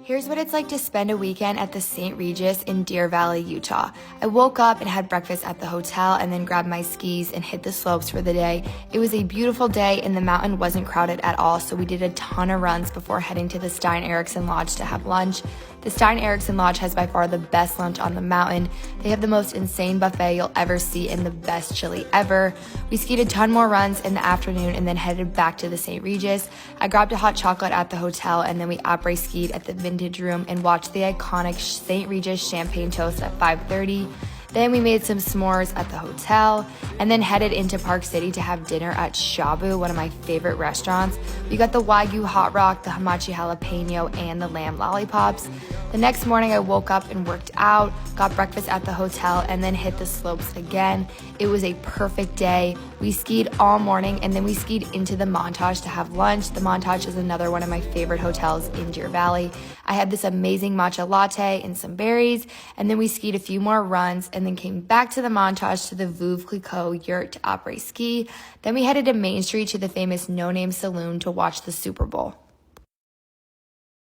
Here's what it's like to spend a weekend at the St. Regis in Deer Valley, Utah. I woke up and had breakfast at the hotel and then grabbed my skis and hit the slopes for the day. It was a beautiful day and the mountain wasn't crowded at all, so we did a ton of runs before heading to the Stein Eriksen Lodge to have lunch. The Stein Eriksen Lodge has by far the best lunch on the mountain. They have the most insane buffet you'll ever see and the best chili ever. We skied a ton more runs in the afternoon and then headed back to the St. Regis. I grabbed a hot chocolate at the hotel and then we après skied at the Vintage Room and watched the iconic St. Regis champagne toast at 5:30. Then we made some s'mores at the hotel and then headed into Park City to have dinner at Shabu, one of my favorite restaurants. We got the Wagyu hot rock, the hamachi jalapeno, and the lamb lollipops. The next morning I woke up and worked out, got breakfast at the hotel, and then hit the slopes again. It was a perfect day. We skied all morning and then we skied into the Montage to have lunch. The Montage is another one of my favorite hotels in Deer Valley. I had this amazing matcha latte and some berries, and then we skied a few more runs and then came back to the Montage to the Veuve Clicquot yurt to après ski. Then we headed to Main Street to the famous No Name Saloon to watch the Super Bowl.